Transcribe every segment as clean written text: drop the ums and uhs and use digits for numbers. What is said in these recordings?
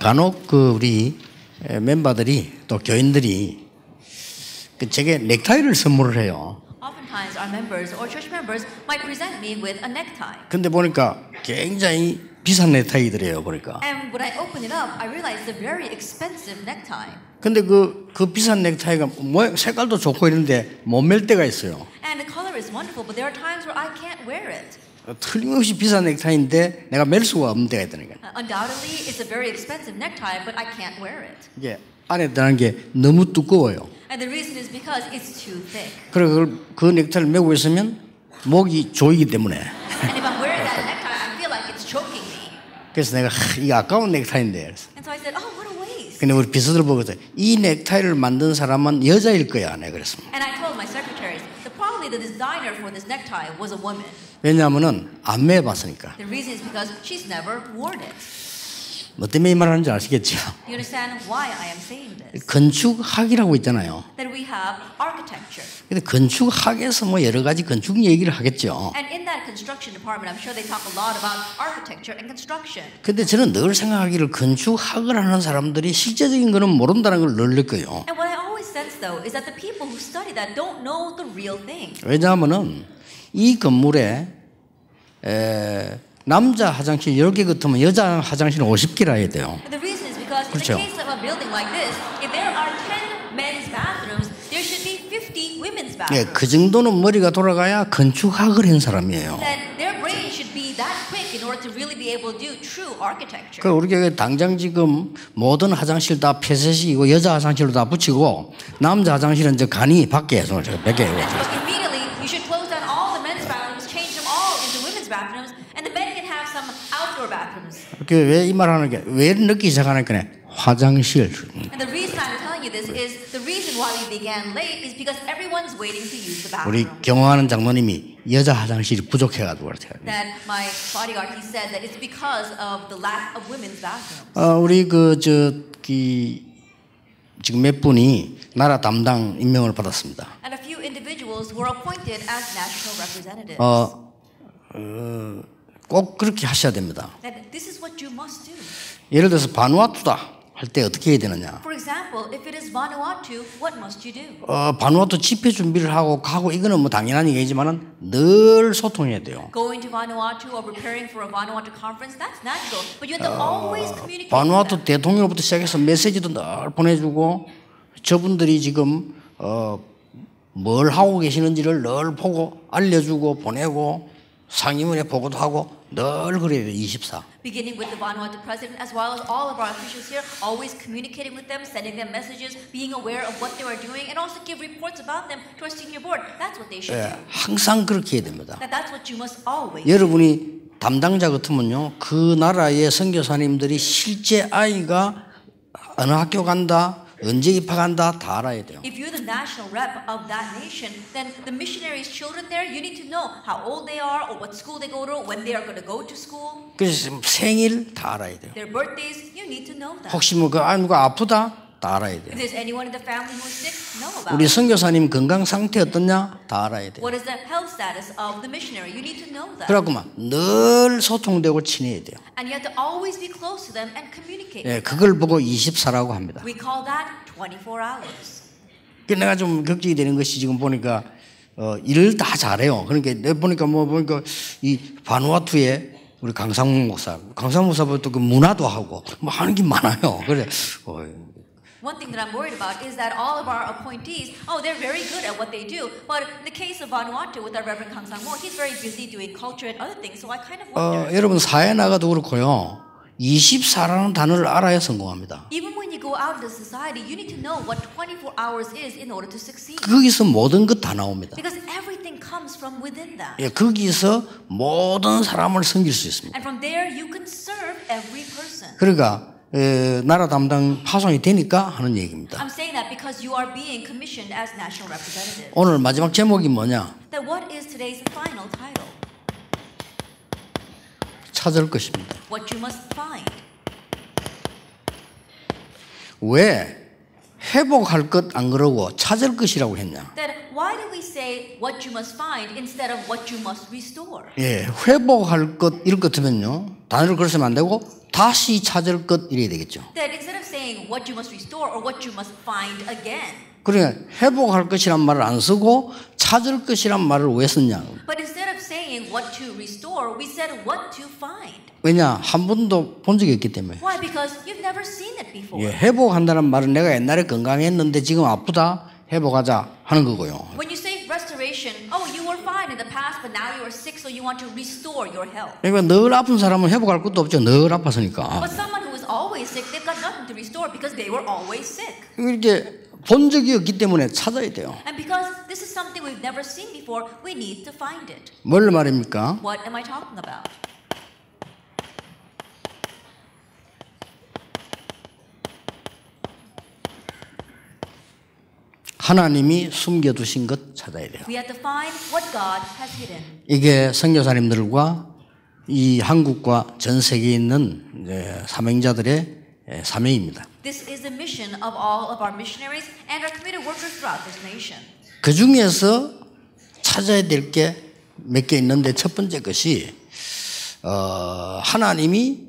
간혹 우리 멤버들이 또 교인들이 제게 넥타이를 선물을 해요. Oftentimes our members or church members might present me with a necktie. 근데 보니까 굉장히 비싼 넥타이들이에요, 보니까. And when I open it up, I realize it's a very expensive necktie. 근데 그 비싼 넥타이가 모양 색깔도 좋고 이런데 못 맬 때가 있어요. And the color is wonderful, but there are times where I can't wear it. 틀림없이 비싼 넥타이인데 내가 맬 수가 없는 때가 있다니까. Undoubtedly, it's a very expensive necktie, but I can't wear it. 이게 안에 들어간 게 너무 두꺼워요. And the reason is because it's too thick. 그리고 그 넥타이를 메고 있으면 목이 조이기 때문에. And if I'm wearing that necktie, I feel like it's choking me. 그래서 내가 이 아까운 넥타이인데. And so I said, oh, what a waste. 근데 우리 비서들 보고서 이 넥타이를 만든 사람은 여자일 거야, 내가 그랬습니다. And I told my secretaries that probably the designer for this necktie was a woman. 왜냐하면은 안 매봤으니까. The reason is because she's never worn it. 뭐 때문에 이 말을 하는지 아시겠죠? You understand why I am saying this? 건축학이라고 있잖아요. That we have architecture. 근데 건축학에서 뭐 여러 가지 건축 얘기를 하겠죠. And in that construction department, I'm sure they talk a lot about architecture and construction. 근데 저는 늘 생각하기를 건축학을 하는 사람들이 실제적인 거는 모른다는 걸 늘 느껴요. And what I always sense though is that the people who study that don't know the real thing. 왜냐하면은 이 건물에 남자 화장실 10개 같으면 여자 화장실은 50개라 해야 돼요. And the reason is because in 그렇죠. the case of a building like this, if there are 10 men's bathrooms, there should be 50 women's 예, bathrooms. 그 정도는 머리가 돌아가야 건축학을 한 사람이에요. That their brain should be that quick in order to really be able to do true architecture. 그 우리 교회 당장 지금 모든 화장실 다 폐쇄시키고 여자 화장실로 다 붙이고 남자 화장실은 저 간이 밖에 해서 몇 개. Immediately, you should close down all the men's bathrooms, change them all into women's bathrooms, and the men can have some outdoor bathrooms. 왜 이 말하는 게 왜 늦기 시작하니까 화장실. And the reason I'm telling you this is the reason why we began late is because everyone's waiting to use the 우리 bathroom. 경호하는 장로님이 여자 화장실이 부족해가지고 그렇대요. That my bodyguard he said that it's because of the lack of women's bathrooms. 우리 지금 몇 분이 나라 담당 임명을 받았습니다. And a few individuals were appointed as national representatives. 꼭 그렇게 하셔야 됩니다. That this is what you must do. 예를 들어서 바누아투다 할 때 어떻게 해야 되느냐? For example, if it is Vanuatu, what must you do? 바누아투 집회 준비를 하고 가고 이거는 뭐 당연한 얘기지만은 늘 소통해야 돼요. Going to Vanuatu or preparing for a Vanuatu conference, that's natural. But you have to always communicate. 바누아투 대통령부터 시작해서 메시지도 늘 보내주고 저분들이 지금 뭘 하고 계시는지를 늘 보고 알려주고 보내고 상임위에 보고도 하고 늘 그래야 돼요. 24. Beginning with the Vanuatu president as well as all of our officials here, always communicating with them, sending them messages, being aware of what they are doing, and also give reports about them to our senior board. That's what they should do. 항상 그렇게 해야 됩니다. That's what you must always. 여러분이 담당자 같으면요, 그 나라의 선교사님들이 실제 아이가 어느 학교 간다, 언제 입학한다 다 알아야 돼요. If you're the national rep of that nation, then the missionaries' children there, you need to know how old they are or what school they go to, when they are going to go to school. 그래서 생일 다 알아야 돼요. Their birthdays, you need to know that. 혹시 뭐 누가 아프다 다 알아야 돼요. If there's anyone in the family who's sick, know about 우리 it. 선교사님 건강 상태 어떻냐 다 알아야 돼요. What is the health status of the missionary? You need to know that. 그래갖고만 늘 소통되고 친해야 돼요. And you have to always be close to them and communicate. 예, 그걸 보고 24라고 합니다. We call that 24 hours. 내가 좀 걱정이 되는 것이 지금 보니까 일을 다 잘해요. 그러니까 내가 보니까 이 바누아투에 우리 강상무 목사부터 그 문화도 하고 뭐 하는 게 많아요. 그래. One thing that I'm worried about is that all of our appointees, they're very good at what they do. But in the case of Vanuatu with our Reverend Kang Sang-mo, he's very busy doing culture and other things. So I kind of wonder. 여러분 사회 나가도 그렇고요. 24라는 단어를 알아야 성공합니다. Even when you go out into society, you need to know what 24 hours is in order to succeed. 거기서 모든 것 다 나옵니다. Because everything comes from within that. 예, 거기서 모든 사람을 섬길 수 있습니다. And from there, you can serve every person. 그러니까 나라 담당 파송이 되니까 하는 얘기입니다. I'm saying that because you are being commissioned as national representative. 오늘 마지막 제목이 뭐냐? That what is today's final title? 찾을 것입니다. What you must find. 왜 회복할 것 안 그러고 찾을 것이라고 했냐? That why do we say what you must find instead of what you must restore. 예, 회복할 것 이럴 것 같으면요. 단어를 그렇게 쓰면 안 되고 다시 찾을 것 이래야 되겠죠. That instead of saying what you must restore or what you must find again. 그러니까 회복할 것이란 말을 안 쓰고 찾을 것이란 말을 왜 썼냐. But instead of saying what to restore, we said what to find. 왜냐? 한 번도 본 적이 없기 때문에. Why? Because you've never seen it before. 예, 회복한다는 말은 내가 옛날에 건강했는데 지금 아프다. 회복하자 하는 거고요. When you say restoration, oh, you were fine in the past, but now you are sick, so you want to restore your health. 그러니까 늘 아픈 사람은 회복할 것도 없죠. 늘 아팠으니까. But someone who is always sick, they've got nothing to restore because they were always sick. 이렇게 본 적이 없기 때문에 찾아야 돼요. And because this is something we've never seen before, we need to find it. 뭘 말입니까? What am I talking about? 하나님이 숨겨두신 것 찾아야 돼요. We have to find what God has hidden. 이게 선교사님들과 이 한국과 전 세계에 있는 사명자들의 사명입니다. This is the mission of all of our missionaries and our committed workers throughout this nation. 그 중에서 찾아야 될 게 몇 개 있는데 첫 번째 것이 하나님이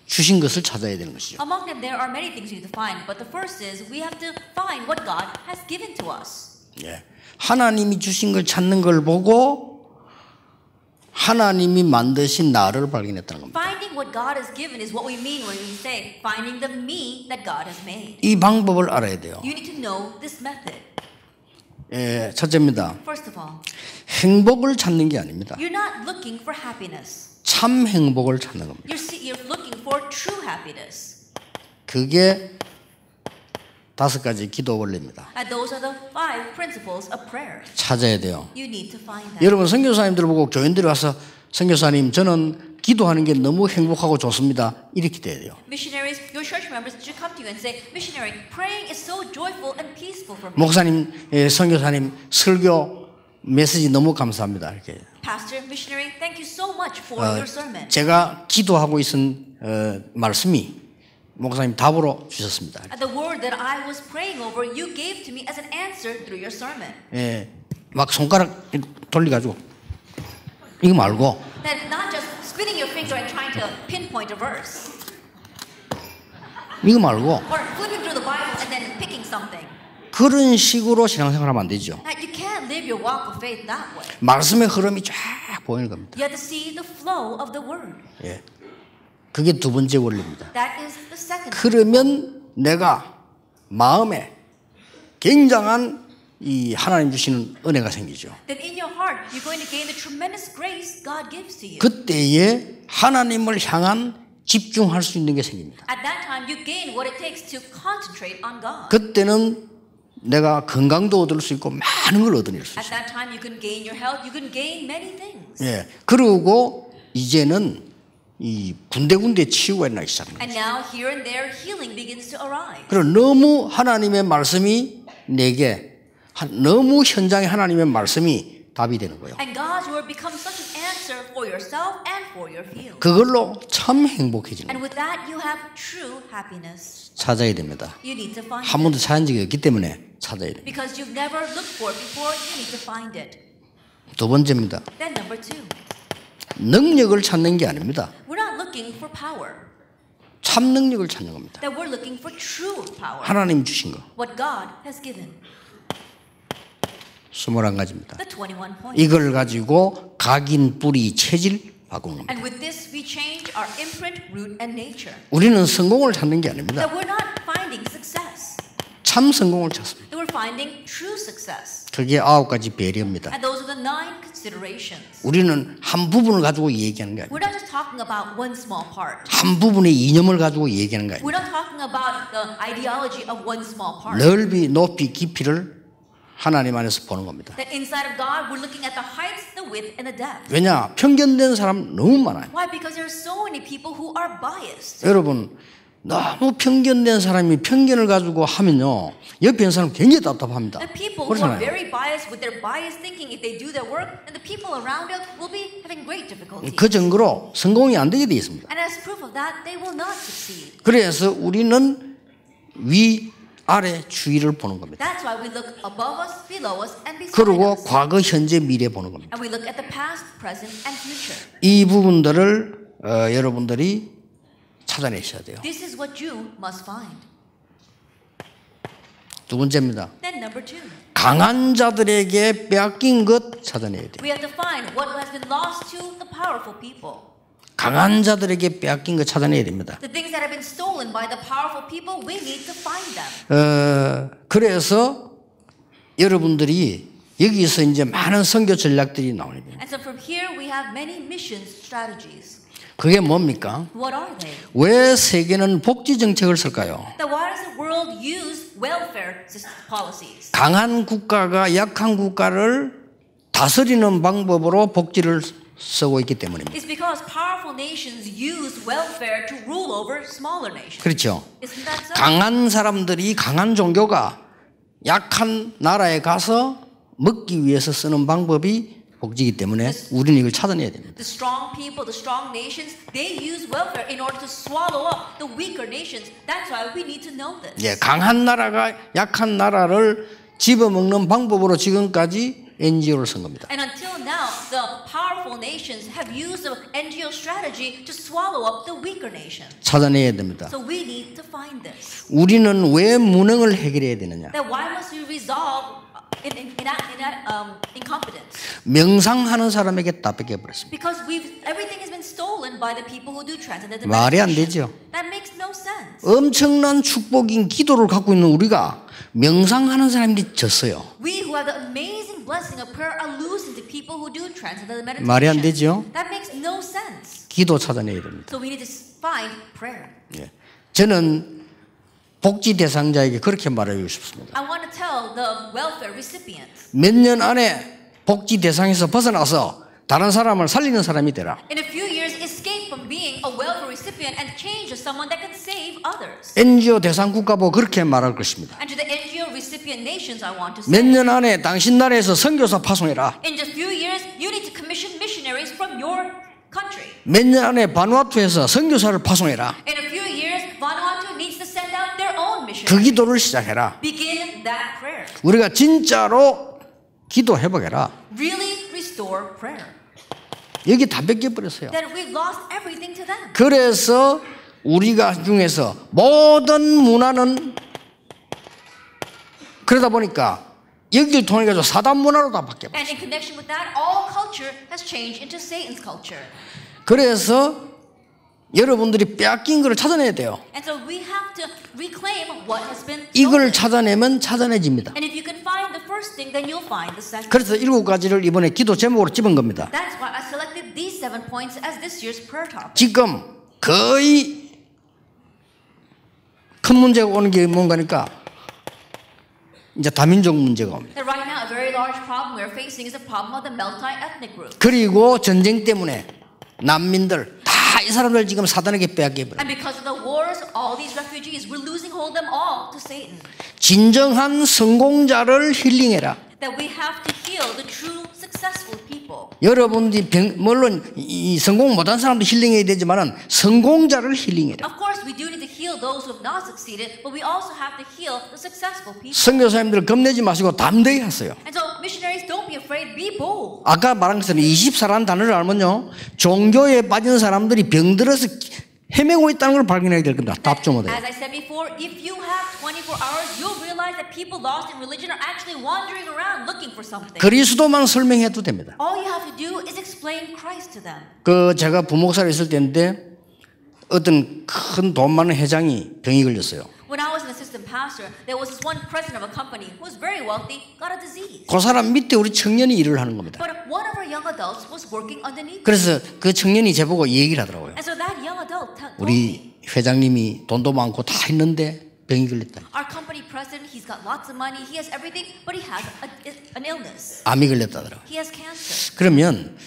주신 것을 찾아야 되는 것이죠. Among them, there are many things we need to find, but the first is we have to find what God has given to us. 예. 하나님이 주신 걸 찾는 걸 보고 하나님이 만드신 나를 발견했다는 겁니다. Finding what God has given is what we mean when we say finding the me that God has made. 이 방법을 알아야 돼요. You need to know this method. 예, 첫째입니다. First of all, 행복을 찾는 게 아닙니다. you're not looking for happiness. 참 행복을 찾는 겁니다. You're looking for true happiness. 그게 5가지 기도 원리입니다. And those are the 5 principles of prayer. 찾아야 돼요. You need to find that. 여러분 선교사님들 보고 교인들이 와서 선교사님 저는 기도하는 게 너무 행복하고 좋습니다. 이렇게 돼야 돼요. Missionaries, your church members should come to you and say, Missionary, praying is so joyful and peaceful for me. 목사님, 선교사님 설교 메시지 너무 감사합니다. 이렇게. Pastor, missionary, thank you so much for your sermon. 제가 기도하고 있은 말씀이 목사님 답으로 주셨습니다. And the word that I was praying over, you gave to me as an answer through your sermon. 예, 막 손가락 돌려가지고 이거 말고. That not just spinning your finger and trying to pinpoint a verse. 이거 말고. Or flipping through the Bible and then picking something. 그런 식으로 신앙생활하면 안 되죠. You can't live your walk of faith that way. 말씀의 흐름이 쫙 보이는 겁니다. You have to see the flow of the word. 예, 그게 두 번째 원리입니다. That is the second. 그러면 내가 마음에 굉장한 이 하나님 주시는 은혜가 생기죠. Then in your heart, you're going to gain the tremendous grace God gives to you. 그때에 하나님을 향한 집중할 수 있는 게 생깁니다. At that time, you gain what it takes to concentrate on God. 그때는 내가 건강도 얻을 수 있고 많은 걸 얻어낼 수 At 있어요. that time, you can gain your health. You can gain many things. 예, 그리고 이제는 이 군데군데 치유가 일어나기 시작합니다. And now, here and there, healing begins to arise. 그리고 너무 하나님의 말씀이 내게 너무 현장에 하나님의 말씀이 답이 되는 거예요. And God's word becomes such an answer for yourself and for your field. 그걸로 참 행복해지는 And 거예요. with that, you have true happiness. 찾아야 됩니다. You need to find 한 it. 번도 찾은 적이 없기 때문에 찾아야 됩니다. Because you've never looked for it before, you need to find it. 두 번째입니다. Then number 2, 능력을 찾는 게 아닙니다. we're not looking for power. 참 능력을 찾는 겁니다. That we're looking for true power. 하나님 주신 거. What God has given. 21가지입니다. The 21 points. 이걸 가지고 각인, 뿌리, 체질 바꾸는 겁니다. And with this, we change our imprint, root, and nature. 우리는 성공을 찾는 게 아닙니다. That we're not finding success. 참 성공을 찾습니다. That we're finding true success. 그게 9가지 배려입니다. And those are the 9 considerations. 우리는 한 부분을 가지고 얘기하는 게 We're 아닙니다. not just talking about one small part. 한 부분의 이념을 가지고 얘기하는 게 We're 아닙니다. not talking about the ideology of one small part. 넓이, 높이, 깊이를 하나님 안에서 보는 겁니다. That inside of God, we're looking at the heights, the width, and the depth. 왜냐? 편견된 사람 너무 많아요. Why? Because there are so many people who are biased. 여러분, 너무 편견된 사람이 편견을 가지고 하면요, 옆에 있는 사람 굉장히 답답합니다. The people who are 그렇잖아요. very biased with their biased thinking, if they do their work, and the people around us will be having great difficulty. 그 증거로 성공이 안 되게 되어 있습니다. And as proof of that, they will not succeed. 그래서 우리는 위, 아래 주위를 보는 겁니다. That's why we look above us, below us, and beside 그리고 us. 과거, 현재, 미래 보는 겁니다. And we look at the past, present, and future. 이 부분들을 여러분들이 찾아내셔야 돼요. This is what you must find. 두 번째입니다. Then number 2. 강한 자들에게 빼앗긴 것 찾아내야 돼요. We have to find what has been lost to the powerful people. 강한 자들에게 빼앗긴 것 찾아내야 됩니다. The things that have been stolen by the powerful people, we need to find them. 그래서 여러분들이 여기서 이제 많은 선교 전략들이 나옵니다. And so from here we have many mission strategies. 그게 뭡니까? What are they? 왜 세계는 복지 정책을 쓸까요? Then why does the world use welfare policies? 강한 국가가 약한 국가를 다스리는 방법으로 복지를 쓰고 있기 때문입니다. It's because powerful nations use welfare to rule over smaller nations. 그렇죠. Isn't that so? 강한 사람들이 강한 종교가 약한 나라에 가서 먹기 위해서 쓰는 방법이 복지이기 때문에 우리는 이걸 찾아내야 됩니다. The strong people, the strong nations, they use welfare in order to swallow up the weaker nations. That's why we need to know this. 예, 강한 나라가 약한 나라를 집어먹는 방법으로 지금까지 NGO를 쓴 겁니다. And until now, the powerful nations have used the NGO strategy to swallow up the weaker nations. 찾아내야 됩니다. So we need to find this. 우리는 왜 무능을 해결해야 되느냐? Then why must we resolve incompetence? 명상하는 사람에게 다 뺏겨버렸습니다. Because everything has been stolen by the people who do transcendental 말이 안 meditation. 되죠. That makes no sense. 엄청난 축복인 기도를 갖고 있는 우리가 명상하는 사람들이 졌어요. We who have the amazing blessing of prayer are losing to people who do transcendental meditation. 말이 안 되죠. That makes no sense. 기도 찾아내야 됩니다. So we need to find prayer. 예. 저는 복지 대상자에게 그렇게 말하고 싶습니다. I want to tell the welfare recipients. 몇 년 안에 복지 대상에서 벗어나서 다른 사람을 살리는 사람이 되라. In a few years, escape from being a welfare recipient and change to someone that can save others. NGO 대상 국가 보고 그렇게 말할 것입니다. And to the NGO recipient nations, I want to say. 몇 년 안에 당신 나라에서 선교사 파송해라. In just a few years, you need to commission missionaries from your country. 몇 년 안에 바누아투에서 선교사를 파송해라. In a few years, Vanuatu needs to send out their own missionaries. 그 기도를 시작해라. Begin that prayer. 우리가 진짜로 기도해보게라. Really restore prayer. 여기 다 뺏겨버렸어요. That we've lost everything to them. 그래서 우리가 중에서 모든 문화는 그러다 보니까 여기를 통해 가지고 사단 문화로 다 바뀌어버렸어요. And in connection with that, all culture has changed into Satan's culture. 그래서 여러분들이 빼앗긴 것을 찾아내야 돼요. And so we have to reclaim what has been 이걸 stolen. 찾아내면 찾아내집니다. And if you can find the first thing, then you'll find the second. 그래서 7가지를 이번에 기도 제목으로 집은 겁니다. That's why I selected these 7 points as this year's prayer topic. 지금 거의 큰 문제가 오는 게 뭔가니까 이제 다민족 문제가 옵니다. That right now, a very large problem we're facing is the problem of the multi-ethnic group. 그리고 전쟁 때문에 난민들 다 이 사람들 지금 사단에게 빼앗겨버려요. And because of the wars, all these refugees, we're losing hold of them all to Satan. 진정한 성공자를 힐링해라. That we have to heal the true successful people. 여러분들이 물론 이 성공 못한 사람도 힐링해야 되지만은 성공자를 힐링해라. Of course, we do need to heal those who have not succeeded, but we also have to heal the successful people. 선교사님들 겁내지 마시고 담대히 하세요. And so, missionaries, don't be afraid, be bold. 아까 말한 것처럼 24라는 단어를 알면요, 종교에 빠진 사람들이 병들어서 헤매고 있다는 걸 발견하게 될 겁니다. 답좀 얻어요. As I said before, if you have 24 hours, you'll realize that people lost in religion are actually wandering around looking for something. 그리스도만 설명해도 됩니다. All you have to do is explain Christ to them. 제가 부목사로 있을 때인데 어떤 큰 돈 많은 회장이 병이 걸렸어요. When I was an assistant pastor, there was this one president of a company who was very wealthy, got a disease. 그 사람 밑에 우리 청년이 일을 하는 겁니다. But one of our young adults was working underneath. 그래서 그 청년이 저보고 얘기를 하더라고요. And so that young adult told me, 우리 회장님이 돈도 많고 다 했는데 병이 걸렸다. our company president, he's got lots of money, he has everything, but he has an illness. 암이 걸렸다더라고요. He has cancer. 그러면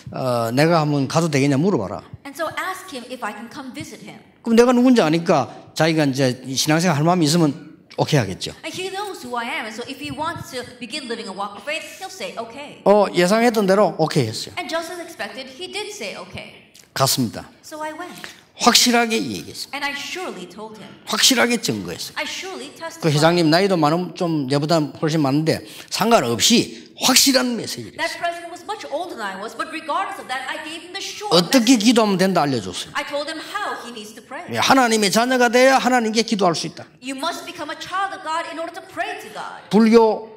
내가 한번 가도 되겠냐 물어봐라. And so ask him if I can come visit him. 그럼 내가 누군지 아니까 자기가 이제 신앙생활 할 마음이 있으면 오케이 하겠죠. And he knows who I am, and so if he wants to begin living a walk of faith, he'll say okay. 예상했던 대로 오케이 했어요. And just as expected, he did say okay. 갔습니다. So I went. 확실하게 얘기했어요. And I surely told him. 확실하게 증거했어요. I surely 그 testified. 회장님 나이도 많으면 좀 내보다 훨씬 많은데 상관없이 확실한 메시지를 했어요. That president was much older than I was, but regardless of that, I gave him the sure 어떻게 message. 기도하면 된다 알려줬어요. I told him how he needs to pray. 하나님의 자녀가 돼야 하나님께 기도할 수 있다. You must become a child of God in order to pray to God. 불교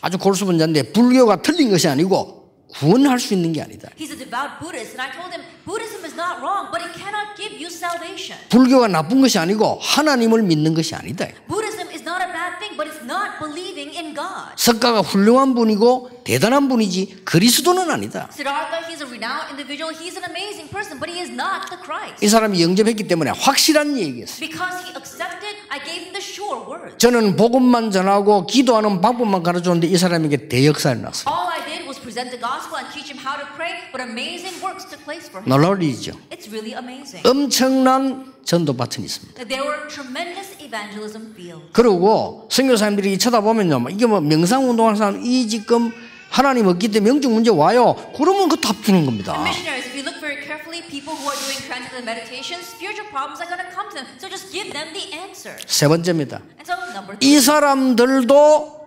아주 골수분자인데 불교가 틀린 것이 아니고 구원할 수 있는 게 아니다. He's a devout Buddhist, and I told him Buddhism is not wrong, but it cannot give you salvation. 불교가 나쁜 것이 아니고 하나님을 믿는 것이 아니다. Buddhism is not a bad thing, but it's not believing in God. 석가가 훌륭한 분이고 대단한 분이지 그리스도는 아니다. Siddhartha, he's a renowned individual. He's an amazing person, but he is not the Christ. 이 사람이 영접했기 때문에 확실한 얘기였어요. Because he accepted, I gave him the sure word. 저는 복음만 전하고 기도하는 방법만 가르쳤는데 이 사람에게 대역사를 났어요. All I did was present the gospel and teach him how to pray, but amazing works took place for him. 놀라울 일이죠. It's really amazing. 엄청난 전도 밭은 있습니다. There were tremendous evangelism fields. 그리고 선교사님들이 쳐다보면요, 이게 뭐 명상운동하는 사람 이 지금 하나님 없기 때문에 영적 문제 와요. 그러면 그 답 주는 겁니다. Missionaries, if you look very carefully, people who are doing transcendental meditation, spiritual problems are going to come to them. So just give them the answer. 세 번째입니다. And so number 이 3, 사람들도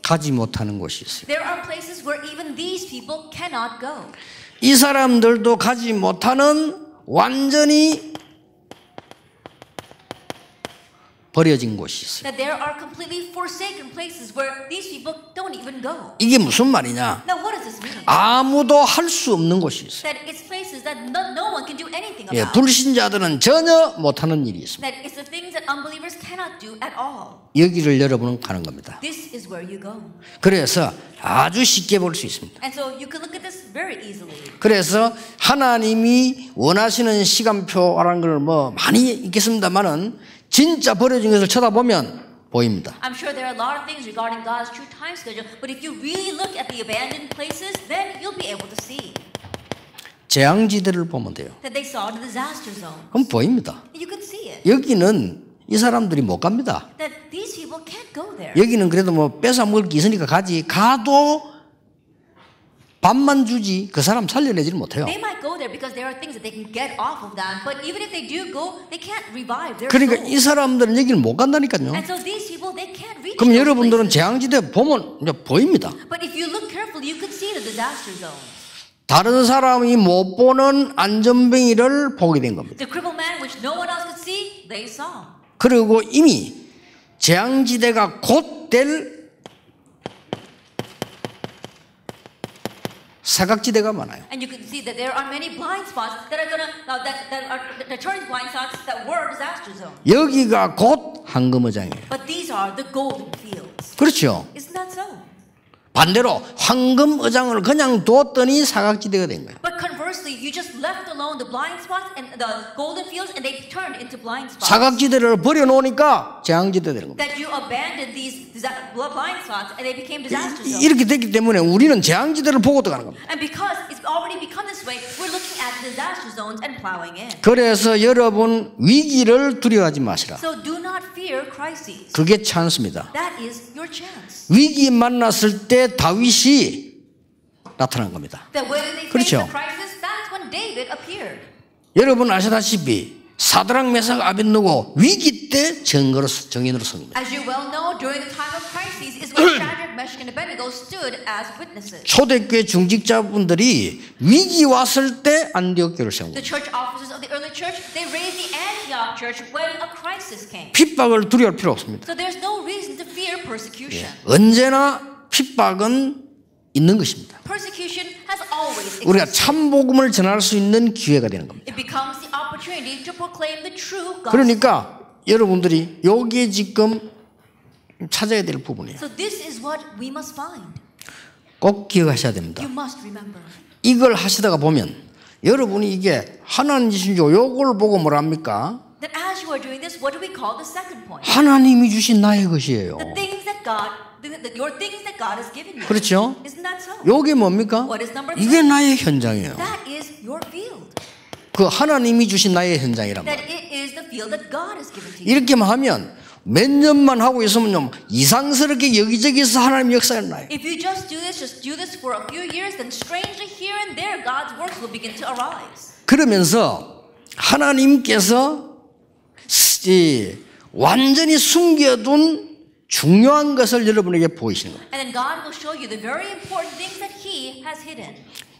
가지 못하는 곳이 있어요. there are places where even these people cannot go. 이 사람들도 가지 못하는 완전히 버려진 곳이 있어요. That there are completely forsaken places where these people don't even go. 이게 무슨 말이냐? Now what does this mean? 아무도 할 수 없는 곳이 있어요. That it's places that no one can do anything 예, about. 불신자들은 전혀 못하는 일이 있습니다. That it's the things that unbelievers cannot do at all. 여기를 여러분은 가는 겁니다. This is where you go. 그래서 아주 쉽게 볼 수 있습니다. And so you can look at this very easily. 그래서 하나님이 원하시는 시간표라는 걸 뭐 많이 있겠습니다만은 진짜 버려진 것을 쳐다보면 보입니다. I'm sure there are a lot of things regarding God's true time schedule, but if you really look at the abandoned places, then you'll be able to see 재앙지대를 보면 돼요. that they saw the disaster zone. 그럼 보입니다. You can see it. 여기는 이 사람들이 못 갑니다. That these people can't go there. 여기는 그래도 뭐 뺏어 먹을 게 있으니까 가지. 가도 밥만 주지 그 사람 살려내지를 못해요. They might go there because there are things that they can get off of that, but even if they do go, they can't revive their 그러니까 soul. 이 사람들은 여기를 못 간다니까요. And so these people, they can't reach 그럼 those 여러분들은 places. 재앙지대 보면 이제 보입니다. But if you look carefully, you can see the disaster zone. 다른 사람이 못 보는 안전뱅이를 보게 된 겁니다. The crippled man, which no one else could see, they saw. 그리고 이미 재앙지대가 곧 될 사각지대가 많아요. And you can see that there are many blind spots that are gonna that are the turning blind spots that were disaster zone. 여기가 곧 황금어장이에요. But these are the golden fields. 그렇죠. Isn't that so? 반대로 황금어장을 그냥 뒀더니 사각지대가 된 거예요. But conversely, you just left alone the blind spots and the golden fields, and they turned into blind spots. 사각지대를 버려놓으니까 재앙지대 되는 겁니다. That you abandoned these blind spots, and they became disaster zones. 이렇게 됐기 때문에 우리는 재앙지대를 보고 들어가는 겁니다. And because it's already become this way, we're looking at disaster zones and plowing in. 그래서 여러분 위기를 두려워하지 마시라. So do not fear crises. 그게 찬스입니다. That is your chance. 위기 만났을 때 다윗이 나타난 겁니다. That when they faced 그렇죠. the crisis, that's when David appeared. 여러분 아시다시피 사드락 메삭 아벳느고 위기 때 정인으로 선 겁니다. As you well know, during the time of crises is when Shadrach, Meshach, and Abednego stood as witnesses. 초대교회 중직자분들이 위기 왔을 때 안디옥 교회를 세운 The 겁니다. church officers of the early church, they raised the Antioch church when a crisis came. 핍박을 두려워할 필요 없습니다. So there's no reason to fear persecution. 언제나 핍박은 있는 것입니다. Persecution has always 우리가 existed. 참복음을 전할 수 있는 기회가 되는 겁니다. It becomes the opportunity to proclaim the true gospel. 그러니까 여러분들이 여기에 지금 찾아야 될 부분이에요. So this is what we must find. 꼭 기억하셔야 됩니다. You must remember. 이걸 하시다가 보면 여러분이 이게 하나님 주신 요걸 보고 뭐랍니까? That as you are doing this, what do we call the second point? 하나님이 주신 나의 것이에요. The things that God, your things that God has given you. 그렇죠? Isn't that so? 요게 뭡니까? What is number 이게 3? 나의 현장이에요. That is your field. 그 하나님이 주신 나의 현장이란 That 말이에요. it is the field that God has given to you. 이렇게만 하면 몇 년만 하고 있으면 이상스럽게 여기저기서 하나님 역사가 나요. If you just do this for a few years, then strangely here and there God's works will begin to arise. 그러면서 하나님께서 완전히 숨겨둔 중요한 것을 여러분에게 보이시는 거예요. And then God will show you the very important things that He has hidden.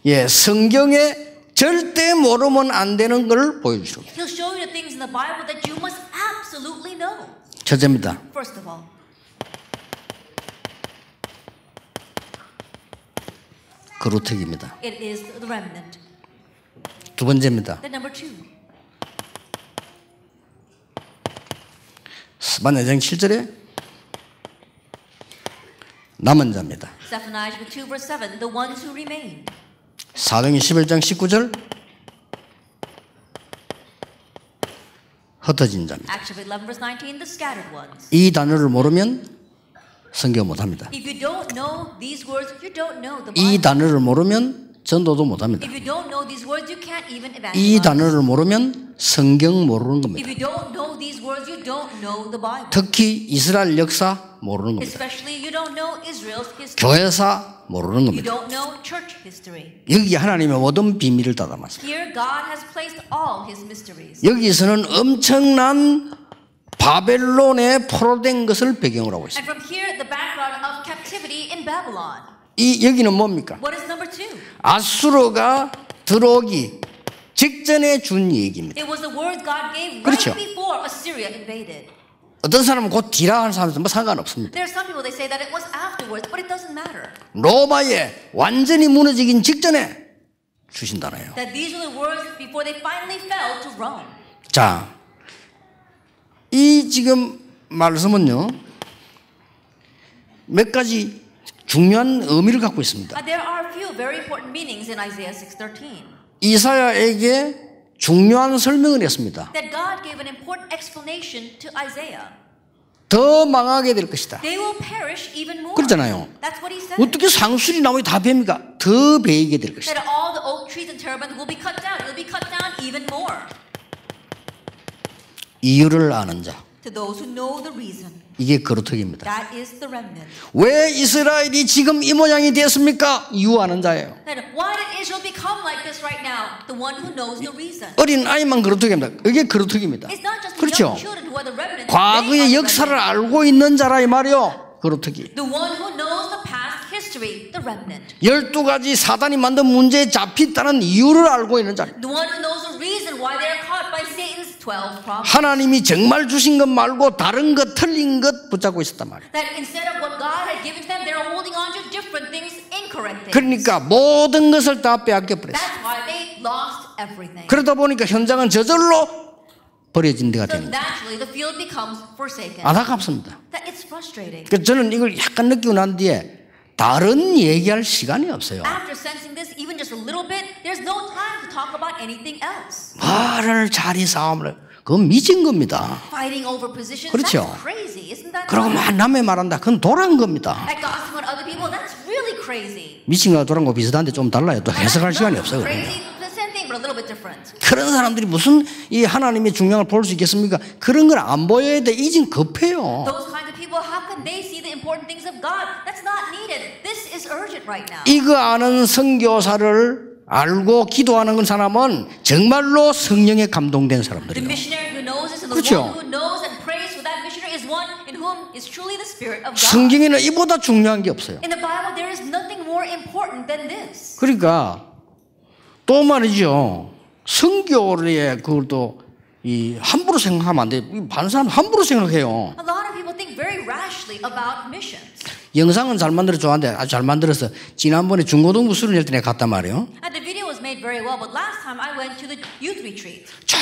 예, 성경에 절대 모르면 안 되는 걸 보여주시는 거예요. He'll show you the things in the Bible that you must absolutely know. 첫째입니다. First of all, 거루터기입니다. it is the remnant. 두 번째입니다. Then number 2, 스바냐 2장 7절에 남은 자입니다. Zephaniah 2 verse 7, the ones who remain. 사도행전 11장 19절 흩어진 자입니다. Acts 11 verse 19, the scattered ones. 이 단어를 모르면 선교 못합니다. If you don't know these words, you don't know the 이 Bible. 단어를 모르면 전도도 못합니다. If you don't know these words, you can't even 이 evangelize. 단어를 모르면 성경 모르는 겁니다. If you don't know these words, you don't know the Bible. 특히 이스라엘 역사 모르는 겁니다. Especially you don't know Israel's history. 교회사 모르는 You 겁니다. don't know church history. 여기 하나님의 모든 비밀을 다 담았습니다. Here God has placed all His mysteries. 여기서는 엄청난 바벨론에 포로된 것을 배경으로 하고 있습니다. And from here, the background of captivity in Babylon. 이 여기는 뭡니까? What is number 2? 아수르가 들어오기 직전에 준 얘기입니다. It was the words God gave right 그렇죠. before Assyria invaded. 어떤 사람은 곧 뒤라 하는 사람들은 뭐 상관없습니다. There are some people they say that it was afterwards, but it doesn't matter. 로마에 완전히 무너지긴 직전에 주신다네요. That these were the words before they finally fell to Rome. 자, 이 지금 말씀은요 몇 가지 중요한 의미를 갖고 있습니다. There are a few very important meanings in Isaiah 6:13. 이사야에게 중요한 설명을 했습니다. That God gave an important explanation to Isaiah. 더 망하게 될 것이다. They will perish even more. 그렇잖아요. That's what he said. 어떻게 상수리 나무에 다 뱀니까? 더 베이게 될 것이다. That all the oak trees and terebinth will be cut down. It will be cut down even more. 이유를 아는 자. To those who know the reason. 이게 거루터기입니다. That is the remnant. 왜 이스라엘이 지금 이 모양이 됐습니까? 이유 아는 자예요. That why did Israel become like this right now? The one who knows the reason. 어린 아이만 거루터기입니다. 이게 거루터기입니다. It's not just the 그렇죠. young children who are the remnant. 과거의 역사를 알고 있는 자라 이 말이요. 거루터기. The one who knows the past history, the remnant. 12가지 사단이 만든 문제에 잡혔다는 이유를 알고 있는 자. The one who knows the reason why they are caught by Satan's 12 problems. 하나님이 정말 주신 것 말고 다른 것 틀린 것 붙잡고 있었단 말이에요. That instead of what God had given them, they are holding on to different things, incorrect things. 그러니까 모든 것을 다 빼앗겨 버렸어요. That's why they lost everything. 그러다 보니까 현장은 저절로 버려진 데가 So 됩니다. naturally, the field becomes forsaken. 안타깝습니다. That it's frustrating. 그래서 저는 이걸 약간 느끼고 난 뒤에 다른 얘기할 시간이 없어요. After sensing this, even just a little bit, there's no time to talk about anything else. 말을 자리 싸움을 그건 미친 겁니다. Fighting over positions, 그렇죠. that's crazy, isn't that? 그러고 막 남의 말한다. 그건 도란 겁니다. Like gossiping on other people, that's really crazy. 미친 거와 도란 거 비슷한데 좀 달라요. 또 해석할 시간이 없어요. Crazy, the same thing, but a little bit different. 그런 사람들이 무슨 이 하나님의 중량을 볼 수 있겠습니까? 그런 걸 안 보여야 돼. 이젠 급해요. Those kinds of people, how can they see the important things of God? That's not needed. This is urgent right now. 이거 아는 선교사를 알고 기도하는 건 사람은 정말로 성령에 감동된 The 사람들이에요. missionary who knows this and the 그렇죠. one who knows and prays for that missionary is one in whom is truly the Spirit of God. 성경에는 이보다 중요한 게 없어요. In the Bible, there is nothing more important than this. 그러니까 또 말이죠. 선교에 그것도 이 함부로 생각하면 안 돼. 많은 사람 함부로 생각해요. A lot of people think very rashly about missions. 영상은 잘 만들어 좋아하는데 아주 잘 만들어서 지난번에 중고등부 수련 할 때 내가 갔단 말이에요. And the video was made very well, but last time I went to the youth retreat. 저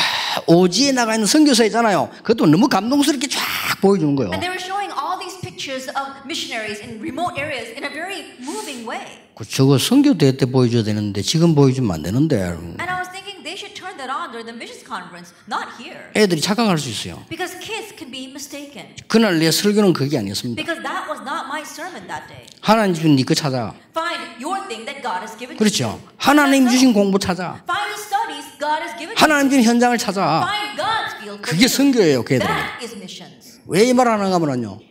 오지에 나가 있는 선교사 있잖아요. 그것도 너무 감동스럽게 쫙 보여주는 거예요. And they were showing all these pictures of missionaries in remote areas in a very moving way. 저거 선교대회 때 보여줘야 되는데 지금 보여주면 안 되는데. And I was thinking they should turn that on during the missions conference, not here. 애들이 착각할 수 있어요. Because kids can be mistaken. 그날 내 설교는 그게 아니었습니다. Because that was not my sermon that day. 하나님 주신 네 거 찾아. Find your thing that God has given to 그렇죠. you. 하나님 주신 공부 찾아. Find the studies God has given to you. 하나님 주신 현장을 찾아. Find God's field for 그게 you. 선교예요, 걔들은. That is missions. 왜 이 말 하는가 하면요.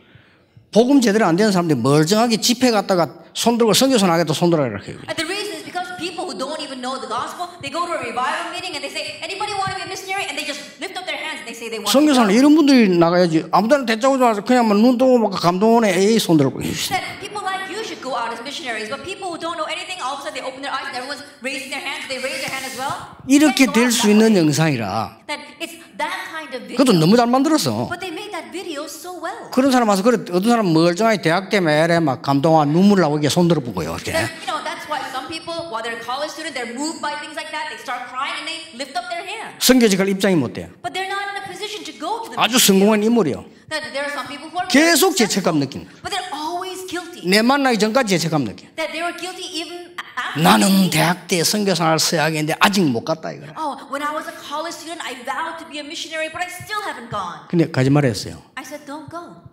복음 제대로 안 되는 사람들이 멀쩡하게 집회 갔다가 손 들고 선교사 나가도 손 들어라 이렇게 해요. And the reason is because people who don't even know the gospel, they go to a revival meeting and they say, anybody want to be a missionary? just lift up their hands and they say they want to 선교사는 go. 이런 분들이 나가야지. 아무데나 대짜고 와서 그냥 눈 뜨고 막 감동원에 에이 손 들고. That people like you should go out as missionaries, but people who don't know anything, all of a sudden they open their eyes and everyone's raising their hands. They raise their hand as well. 이렇게 Can't go 될 out 수 that 있는 way. 영상이라. That it's that kind of video. 그것도 너무 잘 만들었어. But they made that video so well. 그런 사람 와서 그래 어떤 사람 멀쩡하게 대학 때 매래 막 감동와 눈물 나오게 손 들어보고요. 이렇게. That, that's why some people, while they're college students, they're moved by things like that. They start crying and they lift up their hands. 선교직 할 입장이 못 돼요. But they're not in a position to go to the 아주 mission 성공한 인물이요. field. That there are some people who are very 계속 successful, 죄책감 느낀다. but they're always guilty. 내 만나기 전까지 죄책감 느껴. That they were guilty even after. 나는 대학 때 선교생활 써야겠는데 아직 못 갔다 이거야. Oh, when I was a college student, I vowed to be a missionary, but I still haven't gone. 근데 거짓말했어요. I said, don't go.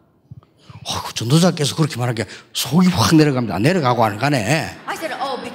전도자께서 그렇게 말하니까 속이 확 내려갑니다. 내려가고 안 가네. I said,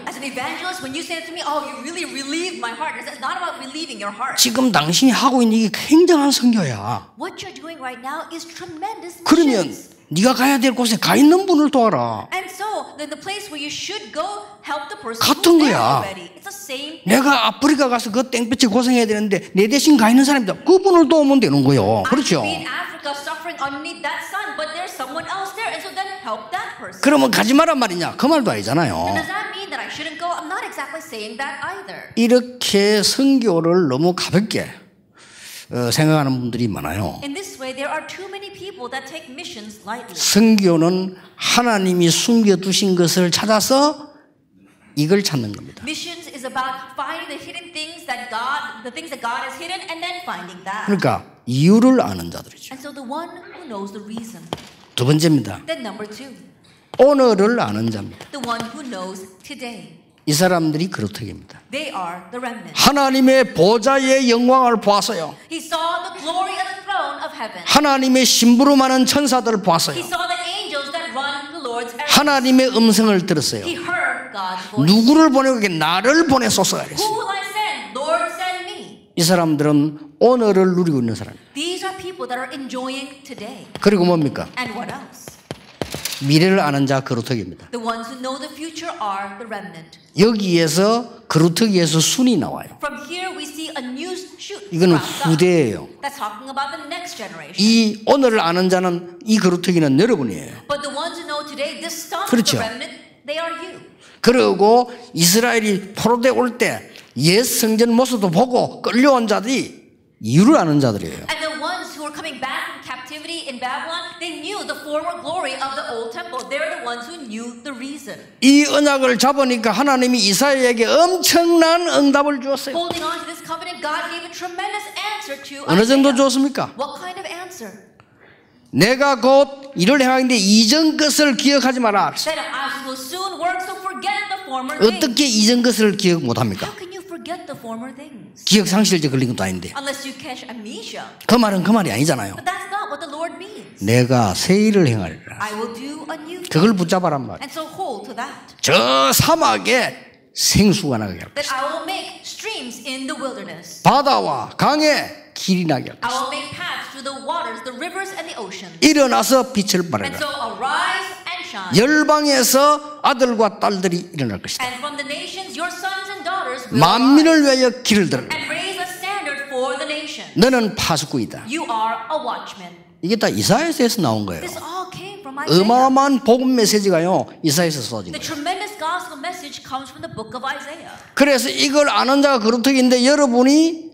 as an evangelist, when you said it to me, you really relieved my heart. I said, it's not about relieving your heart. 지금 당신이 하고 있는 이게 굉장한 선교야. What you're doing right now is tremendous 그러면 missions. 네가 가야 될 곳에 가 있는 분을 도와라. And so, then the place where you should go, help the person 같은 who's there 거야. already. It's the same. 내가 아프리카 가서 그 땡볕에 고생해야 되는데 내 대신 가 있는 사람이다. 그분을 도우면 되는 거예요. I 그렇죠? could be in Africa suffering underneath that sun, but there's someone else there, and so then help that person. 그러면 가지 마란 말이냐? 그 말도 아니잖아요. And does that mean that I shouldn't go? I'm not exactly saying that either. 이렇게 선교를 너무 가볍게 생각하는 분들이 많아요. In this way, there are too many people that take missions lightly. 선교는 하나님이 숨겨두신 것을 찾아서 이걸 찾는 겁니다. Missions is about finding the hidden things the things that God has hidden, and then finding that. 그러니까 이유를 아는 자들이죠. And so the one who knows the reason. 두 번째입니다. Then number two, 오늘을 아는 자입니다. the one who knows today. 이 사람들이 그렇다입니다. They are the remnant. 하나님의 보좌의 영광을 보았어요. He saw the glory of the throne of heaven. 하나님의 심부름하는 천사들을 보았어요. He saw the angels that run the Lord's errands. 하나님의 음성을 들었어요. He heard God's voice. 누구를 보내고 나를 보내소서 그랬어요. Who will I send? Lord, send me. 이 사람들은 오늘을 누리고 있는 사람이에요. These are people that are enjoying today. 그리고 뭡니까? And what else? 미래를 아는 자 그루터기입니다. The ones who know the future are the remnant. 여기에서 그루터기에서 순이 나와요. From here we see a new shoot. 이거는 sprouts up. 후대예요. That's talking about the next generation. 이 오늘을 아는 자는 이 그루터기는 여러분이에요. But the ones who know today, this stump, 그렇죠. the remnant, they are you. 그리고 이스라엘이 포로돼 올 때 옛 성전 모습도 보고 끌려온 자들이 이유를 아는 자들이에요. And the ones who were coming back from captivity in Babylon, they knew the former glory of the old temple. They're the ones who knew the reason. 이 언약을 잡으니까 하나님이 이사야에게 엄청난 응답을 주었어요. Holding on to this covenant, God gave a tremendous answer to 어느 정도 Isaiah. 주었습니까? What kind of answer? 내가 곧 일을 행하는데 이전 것을 기억하지 마라. That I will soon work, so forget the former things. 어떻게 이전 것을 기억 못합니까? How can you forget the former things? 기억 상실제 걸린 것도 아닌데. Unless you catch amnesia. 그 말은 그 말이 아니잖아요. But that's not what the Lord means. 내가 새 일을 행하리라. I will do a new thing. 그걸 붙잡아란 말이에요. And so hold to that. 저 사막에 생수가 나게 할 That 것이다. I will make streams in the wilderness. 바다와 강에 길이 나게 할 I 것이다. will make paths through the waters, the rivers, and the ocean. 일어나서 빛을 And 발하라. so arise and shine. 열방에서 아들과 딸들이 일어날 것이다. And from the nations, your sons and daughters will 만민을 arise 위하여 길을 들라. and raise a standard for the nation. 너는 파수꾼이다. You are a watchman. 이게 다 이사야서에서 나온 거예요. This all came from Isaiah. 어마어마한 복음 메시지가요 이사야에서 쏟아진 The 거예요. tremendous gospel message comes from the book of Isaiah. 그래서 이걸 아는 자가 그루터기인데 여러분이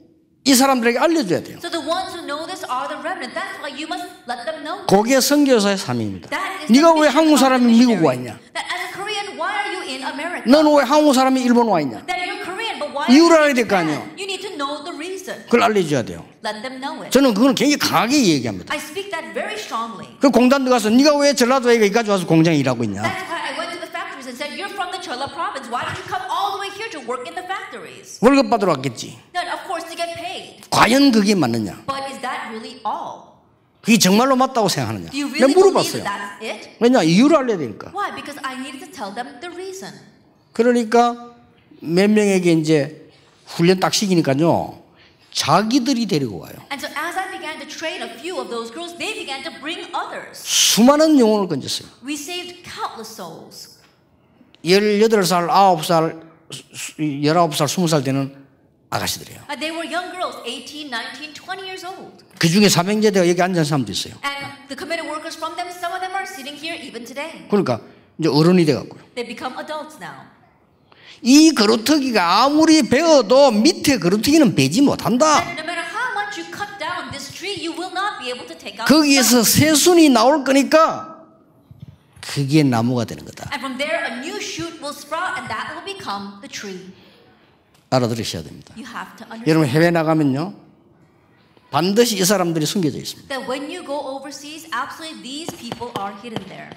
이 사람들에게 알려줘야 돼요. So the ones who know this are the remnant. That's why you must let them know. 그게 선교사의 삶입니다. That is 네가 the 왜 mission 한국 of the 사람이 미국 와 missionary. 있냐? That as a Korean, why are you in America? 너는 왜 한국 사람이 일본 와 있냐? That you're Korean, but why 이유를 are 알아야 you 될 in 거 Japan? 아니에요. You need to know the reason. 그걸 알려줘야 돼요. Let them know it. 저는 그걸 굉장히 강하게 얘기합니다. I speak that very strongly. 그 공단 들어가서 네가 왜 전라도에 여기까지 와서 공장에 일하고 있냐? That's why I went to the factories and said, you're from the Chola province. Why did you come all the way here to work in the factories? 월급 받으러 왔겠지. Then, of course, to get paid. 과연 그게 맞느냐? But is that really all? 그게 정말로 맞다고 생각하느냐? Do you 내가 really believe 물어봤어요. that that's it? 왜냐? 이유를 알려야 되니까. Why? Because I needed to tell them the reason. 그러니까 몇 명에게 이제 훈련 딱 시키니까요. 자기들이 데리고 와요. And so as I began to train a few of those girls, they began to bring others. 수많은 영혼을 건졌어요. We saved countless souls. 18살, 9살, 19살, 20살 되는 아가씨들이에요. They were young girls, 18, 19, 20 years old. 그 중에 사명제대가 여기 앉은 사람도 있어요. And the committed workers from them, some of them are sitting here even today. 그러니까 이제 어른이 돼갖고요. They become adults now. 이 그루터기가 아무리 베어도 밑에 그루터기는 베지 못한다. And no matter how much you cut down this tree, you will not be able to take out. 거기에서 새순이 나올 거니까 그게 나무가 되는 거다. And from there, a new shoot will sprout, and that will become the tree. 알아들으셔야 됩니다. You have to understand 여러분 해외 나가면요 반드시 이 사람들이 숨겨져 있습니다. that when you go overseas, absolutely these people are hidden there.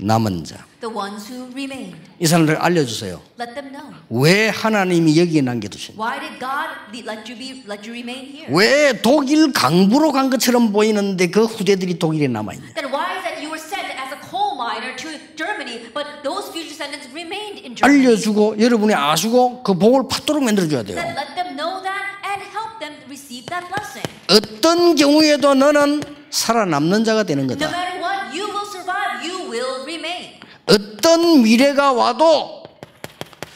남은 자, The ones who remained. 이 사람들 알려주세요. Let them know. 왜 하나님이 여기에 남겨두신? Why did God let you remain here? 왜 독일 강부로 간 것처럼 보이는데 그 후대들이 독일에 남아 있냐? Then why is that you were sent as a coal miner to Germany, but those future descendants remained in Germany? 알려주고 여러분이 아시고 그 복을 받도록 만들어줘야 돼요. Then let them know that and help them receive that blessing. 어떤 경우에도 너는 살아남는 자가 되는 No 거다. matter what, you will survive. You will remain. 어떤 미래가 와도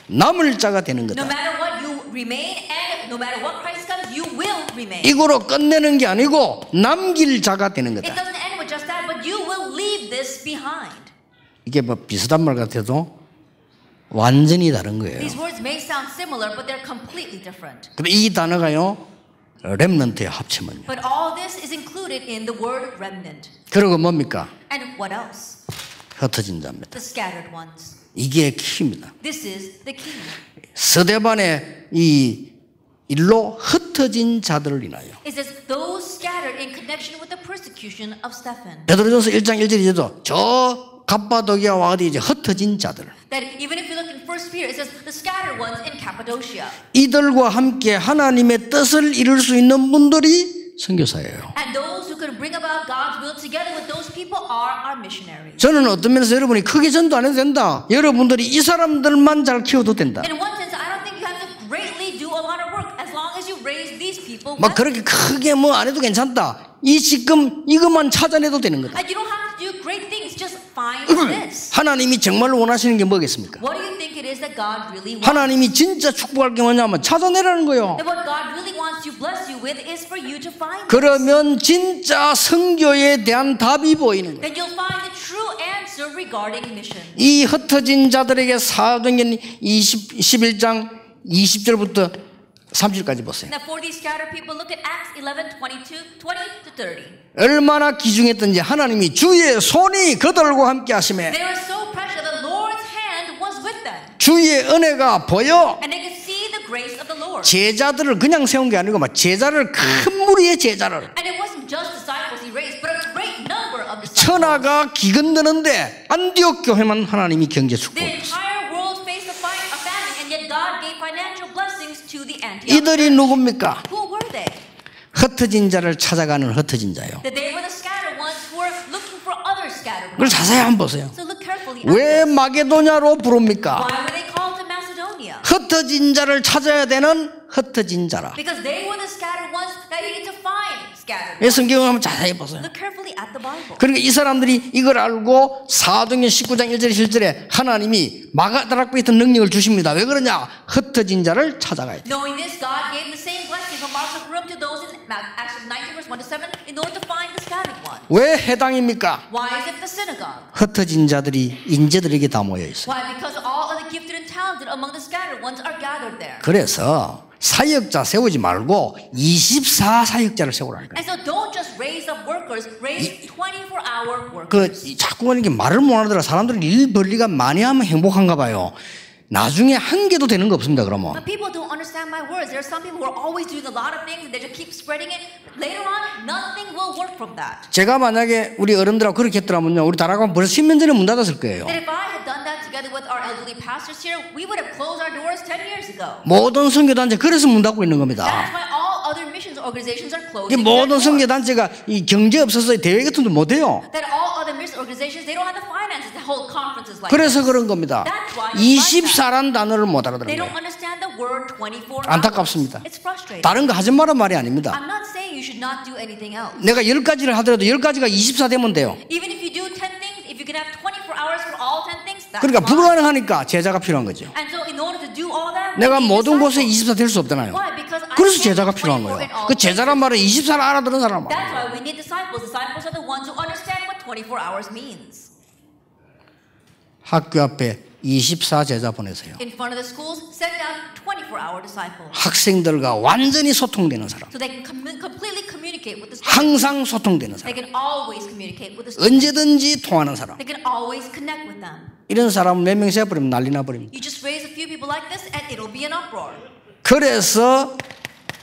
남을 자가 되는 No 거다. matter what, you remain, and no matter what Christ comes, you will remain. 이거로 끝내는 게 아니고 남길 자가 되는 It 거다. doesn't end with just that, but you will leave this behind. 이게 뭐 비슷한 말 같아도 완전히 다른 거예요. These words may sound similar, but they're completely different. 근데 이 단어가요 렘넌트에 합치면요. But all this is included in the word remnant. 그리고 뭡니까? And what else? 흩어진 자입니다. The scattered ones. 이게 키입니다. This is the key. 스데반의 이 일로 흩어진 자들을 인하여. It says those scattered in connection with the persecution of Stephen. 베드로전서 1장 1절에도 저 갑바도기아와 어디 이제 흩어진 자들. That even if you look in 1 Peter, it says the scattered ones in Cappadocia. 이들과 함께 하나님의 뜻을 이룰 수 있는 분들이 선교사예요. And those who can bring about God's will together with those people are our missionaries. 저는 어떤 면에서 여러분이 크게 전도 안 해도 된다. 여러분들이 이 사람들만 잘 키워도 된다. In one sense, I don't think you have to greatly do a lot of work as long as you raise these people. 막 그렇게 크게 뭐 안 해도 괜찮다. 이 지금 이것만 찾아내도 되는 거다. And you don't have to do great things. Just find this. 하나님이 정말로 원하시는 게 뭐겠습니까? What do you think it is that God really wants? 하나님이 진짜 축복할 게 뭐냐면 찾아내라는 거예요. That what God really wants to bless you with is for you to find. 그러면 진짜 선교에 대한 답이 보이는 거예요. Then you'll find the true answer regarding mission. 이 흩어진 자들에게 사도행전 11장 20절부터 3절까지 보세요. Now for these scattered people, look at Acts 11, 20 to 30. 얼마나 귀중했던지 하나님이 주의 손이 그들과 함께 하심에 They were so precious that the Lord's hand was with them. 주의 은혜가 보여 And they could see the grace of the Lord. 제자들을 그냥 세운 게 아니고 막 제자를 큰 무리의 제자를 And it wasn't just disciples he raised, but a great number of disciples. 천하가 기근드는데 안디옥 교회만 하나님이 경제 The 축복했어요. entire world faced a famine, and yet God gave financial blessings to the Antioch. 이들이 누굽니까? Who were they? 흩어진 자를 찾아가는 흩어진 자요. That they were the scattered ones who were looking for other scattered 그걸 ones. 자세히 한번 보세요. So look carefully at 왜 this. 마게도냐로 부릅니까? Why were they called to Macedonia? 흩어진 자를 찾아야 되는 흩어진 자라. Because they were the scattered ones that needed to find scattered 이 ones. 성경을 한번 자세히 보세요. Look carefully at the Bible. 그러니까 이 사람들이 이걸 알고 사도행전 19장 1절 7절에 하나님이 마가다락방에 있던 능력을 주십니다. 왜 그러냐? 흩어진 자를 찾아가야 돼. Knowing this, God gave the same blessing from Mark's upper room to those in Acts 19 verse 1 to 7 in order to find the scattered ones. 왜 해당입니까? Why is it the synagogue? 흩어진 자들이 인재들에게 다 모여 있어요. Why? Because all of the gifted and talented among the scattered ones are gathered there. 그래서 사역자 세우지 말고 24 사역자를 세우라니까. And so don't just raise up workers, raise 24-hour 그 workers. 자꾸 이렇게 말을 못 하더라. 사람들은 일 벌리가 많이 하면 행복한가 봐요. 나중에 한 개도 되는 거 없습니다. 그러면 But people don't understand my words. There are some people who are always doing a lot of things and they just keep spreading it. Later on, nothing will work from that. 제가 만약에 우리 어른들하고 그렇게 했더라면요, 우리 다락방 벌써 10년 전에 문 닫았을 거예요. That if I had done that together with our elderly pastors here, we would have closed our doors 10 years ago. 모든 선교단체 그래서 문 닫고 있는 겁니다. That's why all other missions organizations are 이 closing their 모든 doors. 선교단체가 이 경제 없어서 대회 같은 데 못 해요. That all other mission organizations, they don't have the finances to hold conferences like 그래서 this. 그런 겁니다. 24란 단어를 못 알아듣는 They 거예요. don't understand the word 24 hours. 안타깝습니다. It's frustrating. 다른 거 하지 말란 말이 아닙니다. I'm not saying you should not do anything else. 내가 10가지를 하더라도 10가지가 24 되면 돼요. Even if you do 10 things, if you can have 24 hours for all 10 things, that's 그러니까 fine. 불가능하니까 제자가 필요한 거죠. And so in order to do all that, 내가 many 모든 곳에 disciples. 24 될 수 없잖아요. Why? Because I 그래서 can't 제자가 be 필요한 24 거예요. in all 그 제자란 말은 24를 알아들은 사람 That's 말이에요. why we need disciples. Disciples are the ones who understand what 24 hours means. 학교 앞에 24 제자 보내세요. In front of the schools, send out 24-hour disciples. 학생들과 완전히 소통되는 사람. So they can completely communicate with the students. 항상 소통되는 They 사람. can always communicate with the students. 언제든지 통하는 사람. They can always connect with them. 이런 사람 몇 명 세버리면 난리 나버립니다. You just raise a few people like this and it'll be an uproar. 그래서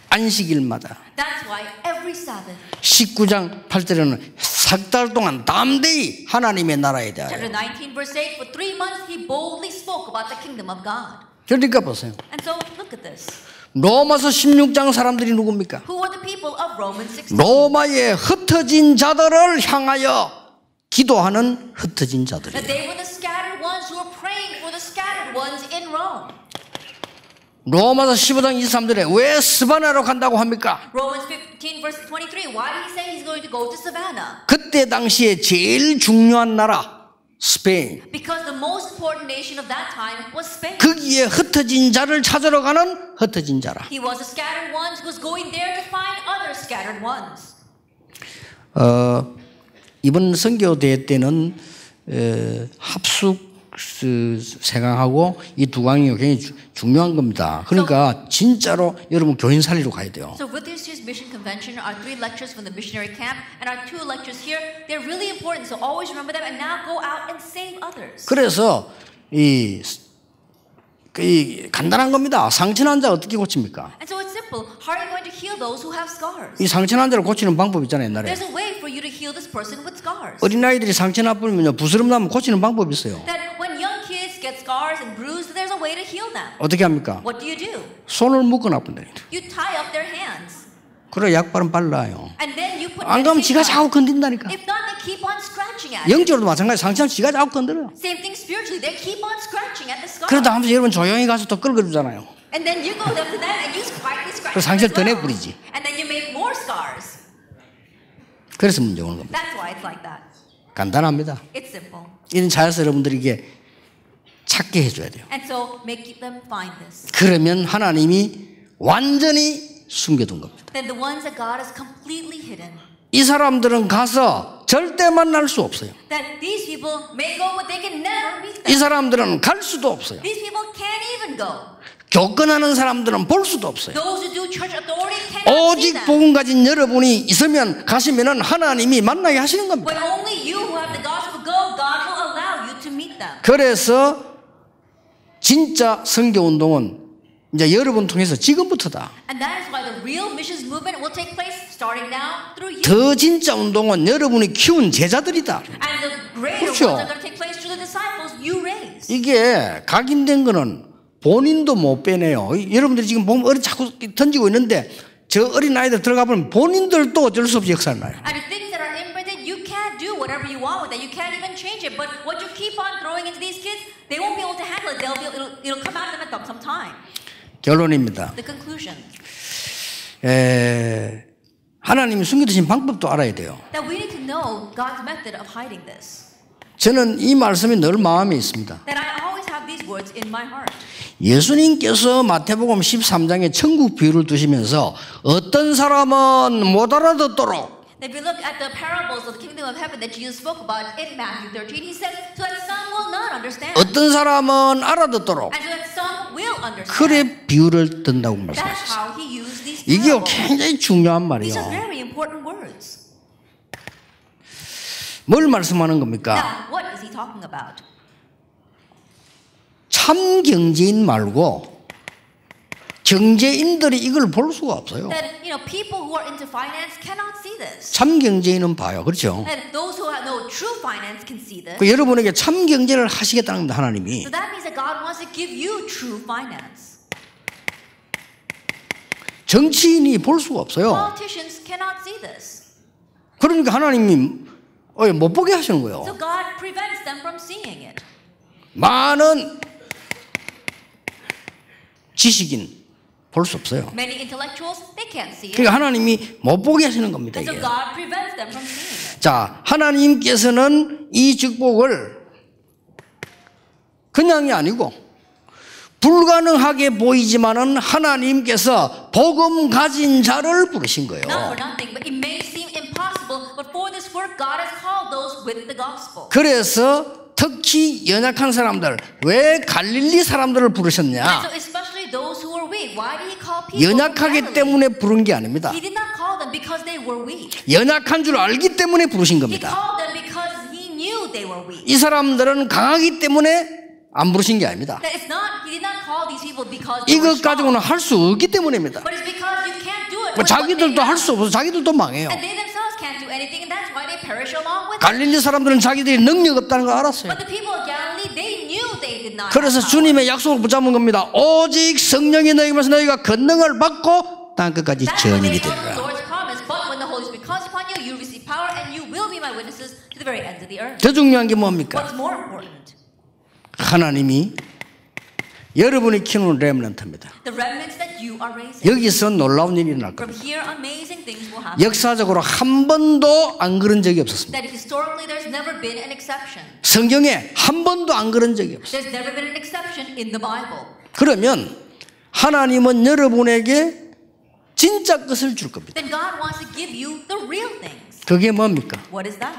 안식일마다 That's why every Sabbath, 19장 8절에는 석 달 동안 담대히 하나님의 나라에 대하여. chapter 19, verse 8, for 3 months he boldly spoke about the kingdom of God. 그러니까 보세요. And so look at this. 로마서 16장 사람들이 누굽니까? Who are the people of Romans 16? 로마에 흩어진 자들을 향하여 기도하는 흩어진 자들이에요. That they were the scattered ones who were praying for the scattered ones in Rome. 로마서 15장 23절에 왜 스바나로 간다고 합니까? Romans 15, verse 23, why did he say he's going to go to Savannah? 그때 당시에 제일 중요한 나라 스페인. Because the most important nation of that time was Spain. 거기에 흩어진 자를 찾으러 가는 흩어진 자라. He was the scattered ones who was going there to find other scattered ones. 이번 선교대회 때는 합숙 세강하고 이 두 강이 굉장히 중요한 겁니다. 그러니까 진짜로 여러분 교인 살리러 가야 돼요. So with this year's mission convention, our 3 lectures from the missionary camp and our 2 lectures here, they're really important. So always remember them and now go out and save others. 그래서 이 간단한 겁니다. 상처 난 자 어떻게 고칩니까? And so it's simple. How are you going to heal those who have scars? 이 상처 난 자를 고치는 방법 있잖아요, 옛날에. There's a way for you to heal this person with scars. 어린아이들이 상처 나쁘면요, 부스럼 나면 고치는 방법이 있어요. That when young kids get scars and bruised, there's a way to heal them. 어떻게 합니까? What do you do? 손을 묶어 놔본다. You tie up their hands. 그래 약발은 발라요. And then you put 안 가면 지가 medication 자꾸 on. 건든다니까. If not, they keep on scratching at it. 영적으로도 마찬가지. 상처는 지가 자꾸 건드려요. Same thing spiritually. They keep on scratching at the scar. 그러다 하면서 여러분 조용히 가서 또 끌어주잖아요. And then you go up to them and you quietly scratch 그래서 them 상처를 as 더 well. 내버리지. And then you make more scars. 그래서 문제 오는 겁니다. That's why it's like that. 간단합니다. It's simple. 이런 자연스 여러분들에게 찾게 해줘야 돼요. And so make them find this. 그러면 하나님이 완전히 숨겨둔 겁니다. Then the ones that God has completely hidden. 이 사람들은 가서 절대 만날 수 없어요. That these people may go, but they can never meet 이 them. 사람들은 갈 수도 없어요. These people can't even go. 교권하는 사람들은 볼 수도 없어요. Those who do church authority cannot see 오직 them. 복음 가진 여러분이 있으면 가시면은 하나님이 만나게 하시는 겁니다. When only you who have the gospel go, God will allow you to meet them. 그래서 진짜 선교 운동은 이제 여러분 통해서 지금부터다. And that is why the real missions movement will take place starting now through you. 더 진짜 운동은 여러분이 키운 제자들이다. And the greater 그렇죠. ones are going to take place through the disciples you raise. 이게 각인된 거는 본인도 못 빼내요. 여러분들이 지금 보면 어린 자꾸 던지고 있는데 저 어린 아이들 들어가 보면 본인들도 어쩔 수 없이 역사를 나요. And the things that are imprinted, you can't do whatever you want with it. You can't even change it. But what you keep on throwing into these kids, they won't be able to handle it. It'll come out of them at some time. 결론입니다. The conclusion. 하나님이 숨겨두신 방법도 알아야 돼요. That we need to know God's method of hiding this. 저는 이 말씀이 늘 마음에 있습니다. That I always have these words in my heart. 예수님께서 마태복음 13장에 천국 비유를 두시면서 어떤 사람은 못 알아듣도록 If you look at the parables of the kingdom of heaven that Jesus spoke about in Matthew 13, he says, so that some will not understand. 어떤 사람은 알아듣도록 And so that some will understand. 그래 비유를 든다고 That's 말씀하셨어요. how he used these 이게 parables. 굉장히 중요한 These are 말이에요. very important words. 뭘 말씀하는 겁니까? Now, what is he talking about? 참 경제인 말고 경제인들이 이걸 볼 수가 없어요. That people who are into finance cannot see this. 참 경제인은 봐요. 그렇죠? And those who know true finance can see this. 그 여러분에게 참 경제를 하시겠다는 겁니다. 하나님이. So that means that God wants to give you true finance. 정치인이 볼 수가 없어요. Politicians cannot see this. 그러니까 하나님이 못 보게 하시는 거예요. So God prevents them from seeing it. 많은 지식인 볼 수 없어요. Many intellectuals, they can't see it. 그러니까 하나님이 못 보게 하시는 겁니다. And so 이게. God prevents them from seeing it. 자, 하나님께서는 이 축복을 그냥이 아니고 불가능하게 보이지만은 하나님께서 복음 가진 자를 부르신 거예요. Not for nothing, but it may seem impossible, but for this work, God has called those with the gospel. 그래서 특히 연약한 사람들, 왜 갈릴리 사람들을 And 부르셨냐? so especially those who were weak, why did he call people from 연약하기 Galilee? 때문에 부른 게 아닙니다. He did not call them because they were weak. 연약한 줄 알기 때문에 부르신 He 겁니다. called them because he knew they were weak. 이 사람들은 강하기 때문에 안 부르신 게 아닙니다. That it's not, he did not call these people because they were 이것 strong, 가지고는 할 수 없기 때문입니다. but it's because you can't do it with what they 자기들도 할 수 have. 없어서 자기들도 망해요. And they themselves can't do anything, and that's why they perish along with it. 갈릴리 사람들은 자기들이 능력 없다는 걸 알았어요. But the people of Galilee, they knew they did not 그래서 have power. 주님의 약속을 붙잡은 겁니다. 오직 성령이 너희면서 너희가 권능을 받고 땅 끝까지 That's when 증인이 they held the 되리라. Lord's promise. But when the Holy Spirit comes upon you, you receive power, and you will be my witnesses to the very ends of the earth. 더 중요한 게 뭡니까? What's more important? 하나님이 여러분이 키우는 렘넌트입니다. The remnants that you are raising. 여기서 놀라운 일이 일어날 From 겁니다. here, amazing things will happen. 역사적으로 한 번도 안 그런 적이 없었습니다. That historically, there's never been an exception. 성경에 한 번도 안 그런 적이 없어요. There's never been an exception in the Bible. 그러면 하나님은 여러분에게 진짜 것을 줄 겁니다. Then God wants to give you the real things. 그게 뭡니까? What is that?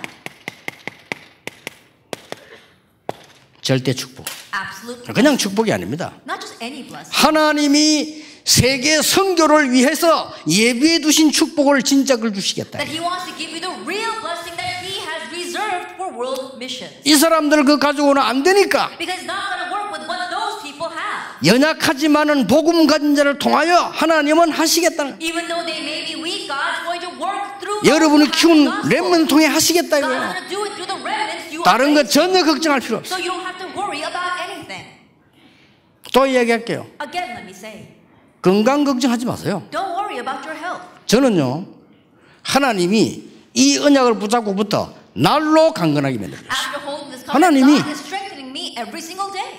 절대 축복. Absolute. 그냥 축복이 아닙니다. Not just any blessing. 하나님이 세계 선교를 위해서 예비해 두신 축복을 진짜 걸 주시겠다. That He wants to give you the real blessing that He has reserved for world missions. 이 사람들 그 가지고는 안 되니까 Because it's not going to work with what those people have. 연약하지만은 복음 가진 자를 통하여 하나님은 하시겠다는. Even though they may be weak, God's going to work through. 여러분이 those who 키운 have the 렘넌트 통해 하시겠다 gospel. God's 이거예요. going to do it through the remnants you are 다른 거 raising. 전혀 걱정할 필요 없어요. So you don't have to worry about anything. 또 이야기할게요. Again, let me say, 건강 걱정하지 마세요. don't worry about your health. 저는요, 하나님이 이 언약을 붙잡고부터 날로 강건하게 만들어요. After holding this 하나님이- covenant, God is strengthening me every single day.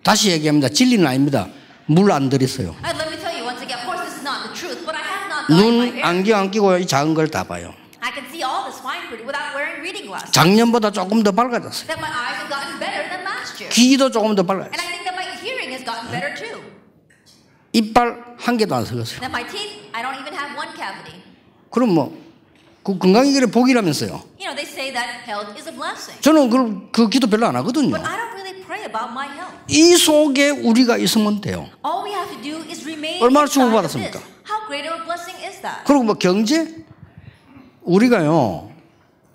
다시 얘기합니다. 진리는 아닙니다. 물 안 들였어요. And let me tell you once again, of course, this is not the truth, but I have not dyed my 눈 hair. 안경 안 끼고 이 작은 걸 다 봐요. I can see all this fine print without wearing reading glasses. 작년보다 조금 더 밝아졌어요. That my eyes have gotten better than last year. 귀도 조금 더 And 밝아졌어요. I think that my hearing has gotten better too. 이빨 한 개도 안 썩었어요. That my teeth, I don't even have one cavity. 그럼 뭐, 그 건강이 그래 복이라면서요. You know, they say that health is a blessing. 저는 그 기도 별로 안 하거든요. But I don't really pray about my health. 이 속에 우리가 있으면 돼요. All we have to do is remain 얼마나 inside of 축복받았습니까? this. How great of a blessing is that? 그리고 뭐 경제? 우리가요,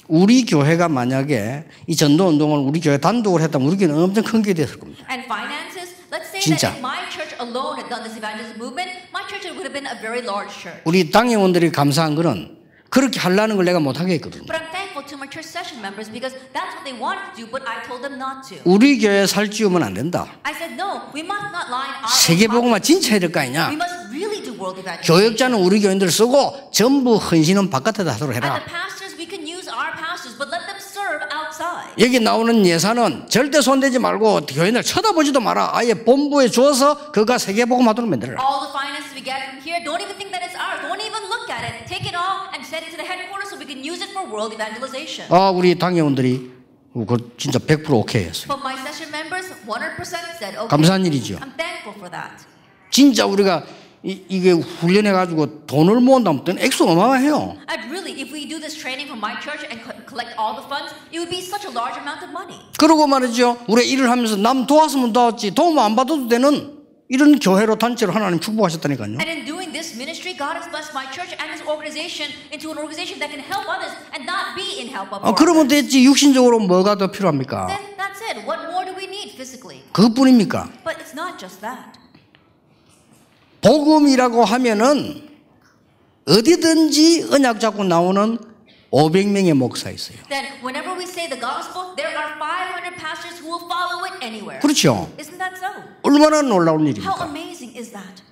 우리 교회가 만약에 이 전도 운동을 우리 교회 단독으로 했다면 우리 교회는 엄청 큰 게 됐을 겁니다. And finances, let's say 진짜. that if my church alone had done this evangelism movement, my church would have been a very large church. 우리 당회원들이 감사한 거는 그렇게 하려는 걸 내가 못하게 했거든요. But I'm thankful to my church session members because that's what they wanted to do, but I told them not to. 우리 교회 살찌우면 안 된다. I said, no, we must not lie in our own 세계복음화 pockets. 진짜 해야 될 거 아니냐. We must really do world evangelism. 교역자는 우리 교인들 쓰고 전부 헌신은 바깥에다 하도록 And 해라. the pastors, we can use our pastors, but let them serve outside. 여기 나오는 예산은 절대 손대지 말고 교인들 쳐다보지도 마라. 아예 본부에 주어서 그가 세계복음화도록 만들어라. All the finances we get from here, don't even think that it's ours. Don't even look at it. Take it all and send it to the headquarters so we can use it for world evangelization. 우리 당회원들이 그 진짜 100% 오케이 했어요. But my session members 100% said, okay. 감사한 일이죠. I'm thankful for that. 진짜 우리가 이게 훈련해가지고 돈을 모은다면 액수 어마어마해요. And really, if we do this training from my church and collect all the funds, it would be such a large amount of money. 그러고 말이죠. 우리 일을 하면서 남 도왔으면 도왔지 도움 안 받아도 되는 이런 교회로 단체로 하나님 축복하셨다니까요. And in doing this ministry, God has blessed my church and this organization into an organization that can help others and not be in help of 그러면 others. 됐지. 육신적으로 뭐가 더 필요합니까? Then that's it. What more do we need physically? 그것뿐입니까? But it's not just that. 복음이라고 하면은 어디든지 언약 잡고 나오는 500명의 목사 있어요. Then whenever we say the gospel, there are 500 pastors who will follow it anywhere. 그렇죠. Isn't that so? 얼마나 놀라운 How 일입니까? amazing is that?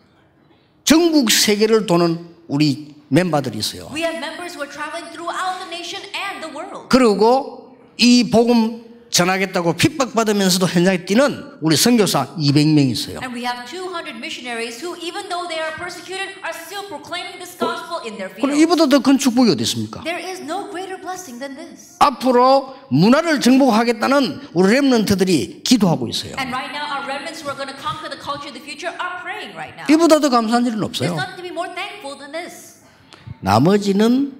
전국 세계를 도는 우리 멤버들이 있어요. We have members who are traveling throughout the nation and the world. 그리고 이 복음 전하겠다고 핍박받으면서도 현장에 뛰는 우리 선교사 200명 있어요. And we have 200 missionaries who, even though they are persecuted, are still proclaiming this gospel in their 그럼 fields. 이보다 더 큰 축복이 어디 있습니까? There is no greater blessing than this. 앞으로 문화를 정복하겠다는 우리 렘넌트들이 기도하고 있어요. And right now, our remnants who are going to conquer the culture of the future are praying right now. 이보다 더 감사한 일은 There's 없어요. nothing to be more thankful than this. 나머지는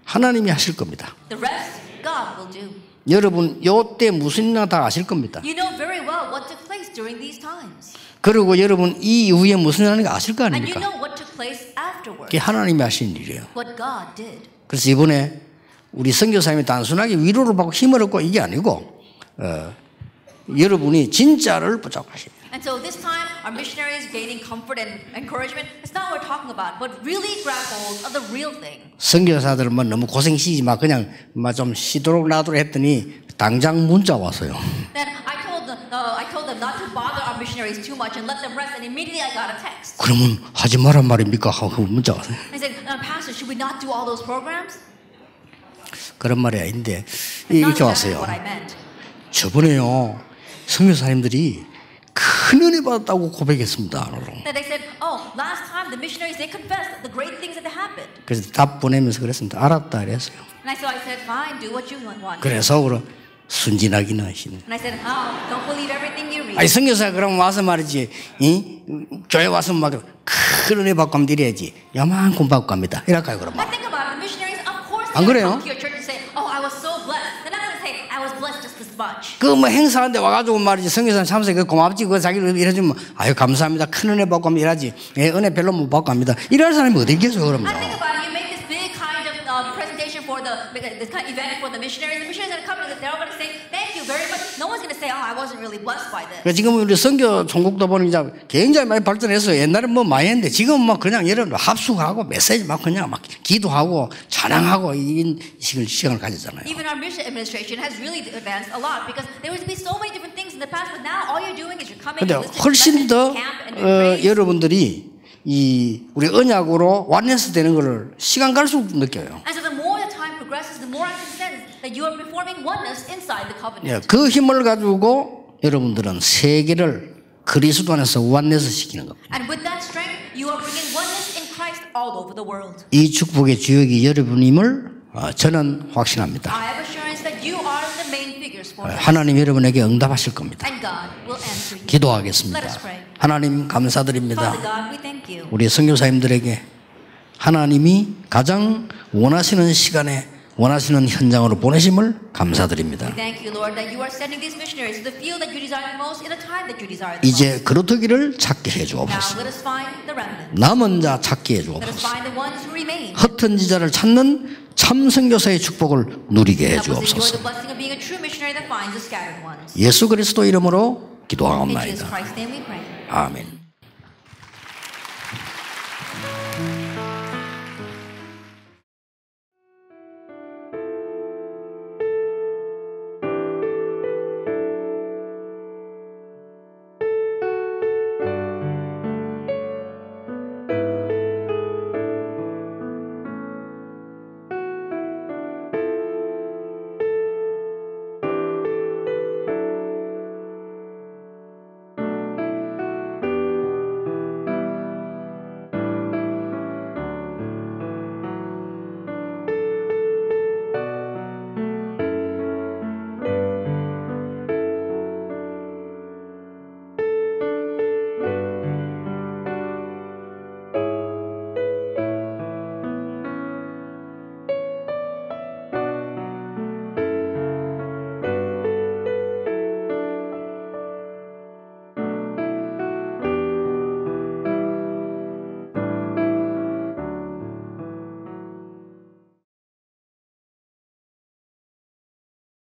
하나님이 하실 겁니다. The rest, God will do. 여러분 요때 무슨 일이나 다 아실 겁니다. You know very well what took place during these times. 그리고 여러분 이 이후에 무슨 일이 하는가 아실 거 And you 아닙니까? know what took place afterwards. 그게 하나님이 하신 일이에요. What God did. 그래서 이번에 우리 선교사님이 단순하게 위로를 받고 힘을 얻고 이게 아니고 여러분이 진짜를 붙잡으시는. And so this time, our missionaries gaining comfort and encouragement. It's not what we're talking about, but really grab hold of the real thing. 선교사들은 뭐 너무 고생 시지 마 그냥 좀 쉬도록 놔두라 했더니 당장 문자 왔어요. Then I told them not to bother our missionaries too much and let them rest. And immediately I got a text. 그러면 하지 말란 말입니까? 하고 문자 왔어요. I said, Pastor, should we not do all those programs? 그런 말이 아닌데 Not 이렇게 exactly 왔어요. what I meant. 저번에요 선교사님들이 큰 은혜 받았다고 고백했습니다. That they said, last time the missionaries they confessed the great things that had happened. 그래서 답 보내면서 그랬습니다. 알았다 이랬어요. And so I said, fine, do what you want. 그래서 그럼 순진하기는 하시네. And I said, don't believe everything you read. 아니 선교사 그럼 와서 말이지 교회 와서 막 큰 은혜 받고 하면 이래야지 요만큼 받고 갑니다. 이럴까요 그러면? I think about it. The missionaries, of course, 안 they 그래요? come to your church and say, I was so blessed. They're not going to say, I was blessed just this much. 그 뭐 행사하는데 와가지고 말이지 선교사 참석해 고맙지 그 자기를 이래주면 아유 감사합니다 큰 은혜 받고 하면 이러지 은혜 별로 못 받고 합니다. 이럴 사람이 어디 있겠어요 그러면? I think about it. You make this big kind of presentation for this kind of event for the missionaries. The missionaries are going to come and they're all going to say, thank you very much. No one's going to say, I wasn't really blessed by this. 지금 우리 선교 전국도 보니 이제 굉장히 많이 발전했어요. 옛날에 뭐 많이 했는데 지금 막 그냥 여러분 합숙하고 메시지 막 그냥 막 기도하고 찬양하고 이 시간을 가지잖아요. Even our mission administration has really advanced a lot because there used to be so many different things in the past, but now all you're doing is you're coming 근데 and listening to 훨씬 messages, 더 camp, and doing praise. 여러분들이 이 우리 언약으로 완네스 되는 거를 시간 갈수록 느껴요. And so the more the time progresses, the more I can sense that you are performing oneness inside the covenant. 그 힘을 가지고 여러분들은 세계를 그리스도 안에서 완네스 시키는 겁니다. And with that strength, you are bringing oneness in Christ all over the world. 이 축복의 주역이 여러분임을 저는 확신합니다. I have assurance that you are the main figures for us. 하나님 여러분에게 응답하실 겁니다. And God will answer you. 기도하겠습니다. Let us pray. 하나님 감사드립니다. Father God, we thank you. 우리 선교사님들에게 하나님이 가장 원하시는 시간에 원하시는 현장으로 보내심을 감사드립니다. We thank you, Lord, that you are sending these missionaries to the field that you desire most in a time that you desire the most. 이제 그루터기를 찾게 해 Now 주옵소서. let us find the remnant. 남은 자 찾게 해 Let us 주옵소서. find the ones who remain. 흩은 지자를 찾는 참 선교사의 축복을 누리게 해 Help us enjoy 주옵소서. the blessing of being a true missionary that finds the scattered ones. 예수 그리스도 이름으로 In Jesus 기도하옵나이다. Christ's name we pray. 아멘.